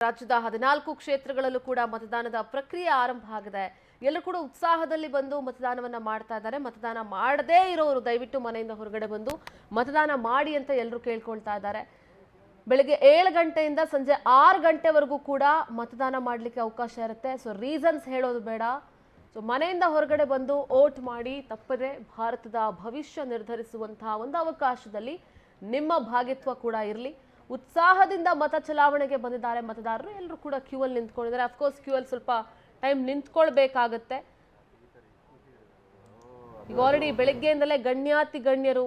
ರಾಜ್ಯದ 14 ಕ್ಷೇತ್ರಗಳಲ್ಲೂ ಕೂಡ ಮತದಾನದ ಪ್ರಕ್ರಿಯೆ ಆರಂಭ ಆಗಿದೆ. ಎಲ್ಲರೂ ಕೂಡ ಉತ್ಸಾಹದಲ್ಲಿ ಬಂದು ಮತದಾನವನ್ನ ಮಾಡ್ತಾ ಇದ್ದಾರೆ. ಮತದಾನ ಮಾಡದೇ ಇರೋರು ದಯವಿಟ್ಟು ಮನೆಯಿಂದ ಹೊರಗಡೆ ಬಂದು ಮತದಾನ ಮಾಡಿ ಅಂತ ಎಲ್ಲರೂ ಕೇಳ್ಕೊಳ್ತಾ ಇದ್ದಾರೆ. ಬೆಳಗ್ಗೆ 7 ಗಂಟೆಯಿಂದ ಸಂಜೆ 6 ಗಂಟೆವರೆಗೂ ಕೂಡ ಮತದಾನ ಮಾಡಲಿಕ್ಕೆ ಅವಕಾಶ ಇರುತ್ತೆ. ಸೊ ರೀಸನ್ಸ್ ಹೇಳೋದು ಬೇಡ. ಸೊ ಮನೆಯಿಂದ ಹೊರಗಡೆ ಬಂದು ವೋಟ್ ಮಾಡಿ ತಪ್ಪದೆ ಭಾರತದ ಭವಿಷ್ಯ ನಿರ್ಧರಿಸುವಂತಹ ಒಂದು ಅವಕಾಶದಲ್ಲಿ ನಿಮ್ಮ ಭಾಗಿತ್ವ ಕೂಡ ಇರಲಿ. ಉತ್ಸಾಹದಿಂದ ಮತ ಚಲಾವಣೆಗೆ ಬಂದಿದ್ದಾರೆ ಮತದಾರರು. ಎಲ್ಲರೂ ಕೂಡ ಕ್ಯೂ ಅಲ್ಲಿ ನಿಂತ್ಕೊಂಡಿದ್ದಾರೆ. ಅಫ್ಕೋರ್ಸ್ ಕ್ಯೂ ಅಲ್ಲಿ ಸ್ವಲ್ಪ ಟೈಮ್ ನಿಂತ್ಕೊಳ್ಬೇಕಾಗತ್ತೆ. ಈಗ ಆಲ್ರೆಡಿ ಬೆಳಗ್ಗೆಯಿಂದಲೇ ಗಣ್ಯಾತಿ ಗಣ್ಯರು,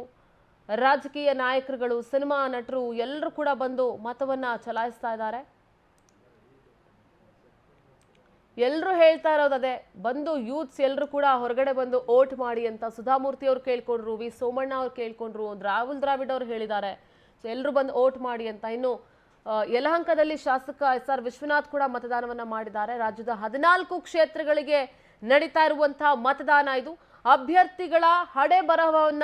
ರಾಜಕೀಯ ನಾಯಕರುಗಳು, ಸಿನಿಮಾ ನಟರು ಎಲ್ಲರೂ ಕೂಡ ಬಂದು ಮತವನ್ನ ಚಲಾಯಿಸ್ತಾ ಇದ್ದಾರೆ. ಎಲ್ಲರೂ ಹೇಳ್ತಾ ಇರೋದೇ ಬಂದು ಯೂತ್ಸ್ ಎಲ್ಲರೂ ಕೂಡ ಹೊರಗಡೆ ಬಂದು ವೋಟ್ ಮಾಡಿ ಅಂತ ಸುಧಾಮೂರ್ತಿ ಅವರು ಕೇಳ್ಕೊಂಡ್ರು, ವಿ ಸೋಮಣ್ಣ ಅವ್ರು ಕೇಳ್ಕೊಂಡ್ರು, ರಾಹುಲ್ ದ್ರಾವಿಡ್ ಅವರು ಹೇಳಿದ್ದಾರೆ. ಸೊ ಎಲ್ಲರೂ ಬಂದು ವೋಟ್ ಮಾಡಿ ಅಂತ. ಇನ್ನು ಯಲಹಂಕದಲ್ಲಿ ಶಾಸಕ SR ವಿಶ್ವನಾಥ್ ಕೂಡ ಮತದಾನವನ್ನ ಮಾಡಿದ್ದಾರೆ. ರಾಜ್ಯದ 14 ಕ್ಷೇತ್ರಗಳಿಗೆ ನಡೀತಾ ಇರುವಂತಹ ಮತದಾನ ಇದು. ಅಭ್ಯರ್ಥಿಗಳ ಹಣೆ ಬರಹವನ್ನ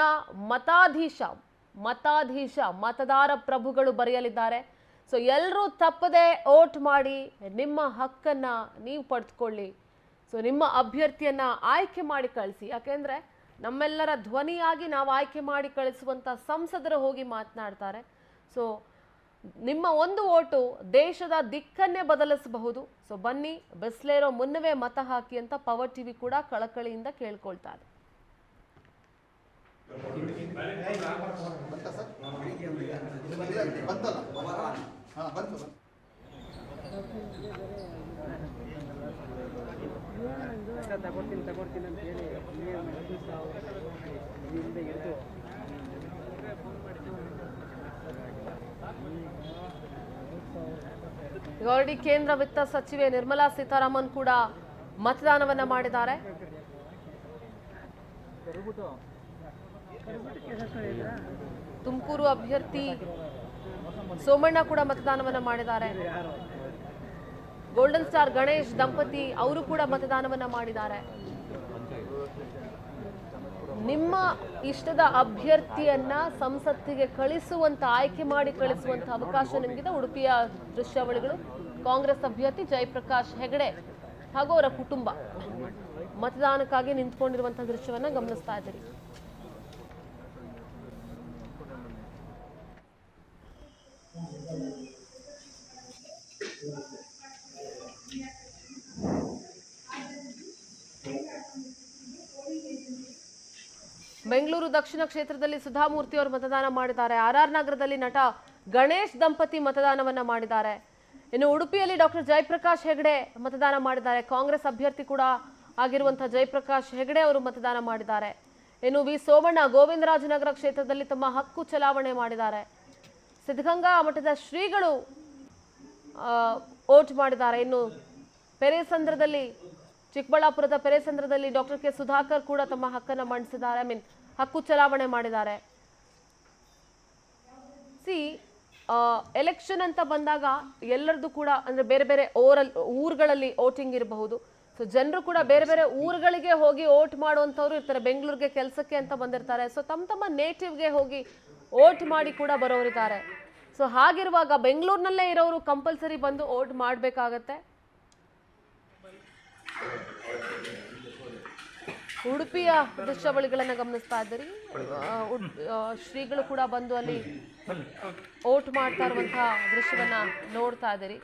ಮತಾಧೀಶ ಮತದಾರ ಪ್ರಭುಗಳು ಬರೆಯಲಿದ್ದಾರೆ. ಸೊ ಎಲ್ಲರೂ ತಪ್ಪದೆ ವೋಟ್ ಮಾಡಿ ನಿಮ್ಮ ಹಕ್ಕನ್ನ ನೀವು ಪಡೆದುಕೊಳ್ಳಿ. ಸೊ ನಿಮ್ಮ ಅಭ್ಯರ್ಥಿಯನ್ನ ಆಯ್ಕೆ ಮಾಡಿ ಕಳಿಸಿ. ಯಾಕೆಂದ್ರೆ ನಮ್ಮೆಲ್ಲರ ಧ್ವನಿಯಾಗಿ ನಾವು ಆಯ್ಕೆ ಮಾಡಿ ಕಳಿಸುವಂತ ಸಂಸದರು ಹೋಗಿ ಮಾತನಾಡ್ತಾರೆ. ಸೊ ನಿಮ್ಮ ಒಂದು ವೋಟು ದೇಶದ ದಿಕ್ಕನ್ನೇ ಬದಲಿಸಬಹುದು. ಸೊ ಬನ್ನಿ, ಬಿಸ್ಲೇರೋ ಮುನ್ನವೇ ಮತ ಹಾಕಿ ಅಂತ ಪವರ್ ಟಿವಿ ಕೂಡ ಕಳಕಳಿಯಿಂದ ಕೇಳ್ಕೊಳ್ತಾರೆ. ತಗೊಳ್ತೀನಿ ಅಂತ ಹೇಳಿ ಹಿಡಿದು ಆಲ್ರೆಡಿ ಕೇಂದ್ರ ವಿತ್ತ ಸಚಿವೆ ನಿರ್ಮಲಾ ಸೀತಾರಾಮನ್ ಕೂಡ ಮತದಾನವನ್ನ ಮಾಡಿದ್ದಾರೆ. ತುಮಕೂರು ಅಭ್ಯರ್ಥಿ ಸೋಮಣ್ಣ ಕೂಡ ಮತದಾನವನ್ನ ಮಾಡಿದ್ದಾರೆ. ಗೋಲ್ಡನ್ ಸ್ಟಾರ್ ಗಣೇಶ್ ದಂಪತಿ ಅವರು ಕೂಡ ಮತದಾನವನ್ನ ಮಾಡಿದ್ದಾರೆ. ನಿಮ್ಮ ಇಷ್ಟದ ಅಭ್ಯರ್ಥಿಯನ್ನ ಸಂಸತ್ತಿಗೆ ಕಳಿಸುವಂತ, ಆಯ್ಕೆ ಮಾಡಿ ಕಳಿಸುವಂತ ಅವಕಾಶ ನಿಮಗಿದೆ. ಉಡುಪಿಯ ದೃಶ್ಯಾವಳಿಗಳು ಕಾಂಗ್ರೆಸ್ ಅಭ್ಯರ್ಥಿ ಜಯಪ್ರಕಾಶ್ ಹೆಗಡೆ ಹಾಗೂ ಅವರ ಕುಟುಂಬ ಮತದಾನಕ್ಕಾಗಿ ನಿಂತ್ಕೊಂಡಿರುವಂತಹ ದೃಶ್ಯವನ್ನ ಗಮನಿಸ್ತಾ ಇದ್ದೀರಿ. ಬೆಂಗಳೂರು ದಕ್ಷಿಣ ಕ್ಷೇತ್ರದಲ್ಲಿ ಸುಧಾಮೂರ್ತಿ ಅವರು ಮತದಾನ ಮಾಡಿದ್ದಾರೆ. RR ನಗರದಲ್ಲಿ ನಟ ಗಣೇಶ್ ದಂಪತಿ ಮತದಾನವನ್ನ ಮಾಡಿದ್ದಾರೆ. ಇನ್ನು ಉಡುಪಿಯಲ್ಲಿ ಡಾಕ್ಟರ್ ಜಯಪ್ರಕಾಶ್ ಹೆಗಡೆ ಮತದಾನ ಮಾಡಿದ್ದಾರೆ. ಕಾಂಗ್ರೆಸ್ ಅಭ್ಯರ್ಥಿ ಕೂಡ ಆಗಿರುವಂತಹ ಜಯಪ್ರಕಾಶ್ ಹೆಗಡೆ ಅವರು ಮತದಾನ ಮಾಡಿದ್ದಾರೆ. ಇನ್ನು ವಿ ಸೋಮಣ್ಣ ಗೋವಿಂದರಾಜನಗರ ಕ್ಷೇತ್ರದಲ್ಲಿ ತಮ್ಮ ಹಕ್ಕು ಚಲಾವಣೆ ಮಾಡಿದ್ದಾರೆ. ಸಿದ್ಧಗಂಗಾ ಮಠದ ಶ್ರೀಗಳು ವೋಟ್ ಮಾಡಿದ್ದಾರೆ. ಇನ್ನು ಪೆರೇಸಂದ್ರದಲ್ಲಿ, ಚಿಕ್ಕಬಳ್ಳಾಪುರದ ಪೆರೇಸಂದ್ರದಲ್ಲಿ ಡಾಕ್ಟರ್ ಕೆ ಸುಧಾಕರ್ ಕೂಡ ತಮ್ಮ ಹಕ್ಕನ್ನು ಮಂಡಿಸಿದ್ದಾರೆ. ಹಕ್ಕು ಚಲಾವಣೆ ಮಾಡಿದ್ದಾರೆ. ಎಲೆಕ್ಷನ್ ಅಂತ ಬಂದಾಗ ಎಲ್ಲರದ್ದು ಕೂಡ ಅಂದ್ರೆ ಬೇರೆ ಬೇರೆ ಊರುಗಳಲ್ಲಿ ವೋಟಿಂಗ್ ಇರಬಹುದು. ಸೊ ಜನರು ಕೂಡ ಬೇರೆ ಬೇರೆ ಊರುಗಳಿಗೆ ಹೋಗಿ ವೋಟ್ ಮಾಡುವಂಥವ್ರು ಇರ್ತಾರೆ. ಬೆಂಗಳೂರಿಗೆ ಕೆಲಸಕ್ಕೆ ಅಂತ ಬಂದಿರ್ತಾರೆ. ಸೊ ತಮ್ಮ ನೇಟಿವ್ಗೆ ಹೋಗಿ ವೋಟ್ ಮಾಡಿ ಕೂಡ ಬರೋರಿದ್ದಾರೆ. ಸೊ ಹಾಗಿರುವಾಗ ಬೆಂಗಳೂರಿನಲ್ಲೇ ಇರೋರು ಕಂಪಲ್ಸರಿ ಬಂದು ವೋಟ್ ಮಾಡಬೇಕಾಗತ್ತೆ. ಉಡುಪಿಯ ದೃಶ್ಯಾವಳಿಗಳನ್ನ ಗಮನಿಸ್ತಾ ಇದ್ದೀರಿ. ಶ್ರೀಗಳು ಕೂಡ ಬಂದು ಅಲ್ಲಿ ವೋಟ್ ಮಾಡ್ತಾ ಇರುವಂತಹ ದೃಶ್ಯವನ್ನ ನೋಡ್ತಾ ಇದ್ದೀರಿ.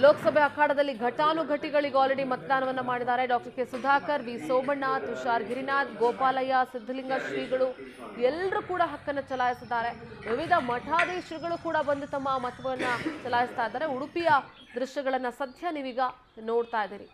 ಲೋಕಸಭೆ ಅಖಾಡದಲ್ಲಿ ಘಟಾನುಘಟಿಗಳಿಗೆ ಆಲ್ರೆಡಿ ಮತದಾನವನ್ನ ಮಾಡಿದ್ದಾರೆ. Doctor K Sudhakar, V Somanna, Tushar Girinath, Gopalaiah, Siddhalinga ಶ್ರೀಗಳು ಎಲ್ಲರೂ ಕೂಡ ಹಕ್ಕನ್ನು ಚಲಾಯಿಸಿದ್ದಾರೆ. ವಿವಿಧ ಮಠಾಧೀಶರುಗಳು ಕೂಡ ಬಂದು ತಮ್ಮ ಮತವನ್ನ ಚಲಾಯಿಸ್ತಾ ಇದ್ದಾರೆ. ಉಡುಪಿಯ ದೃಶ್ಯಗಳನ್ನ ಸದ್ಯ ನೀವೀಗ ನೋಡ್ತಾ ಇದ್ದೀರಿ.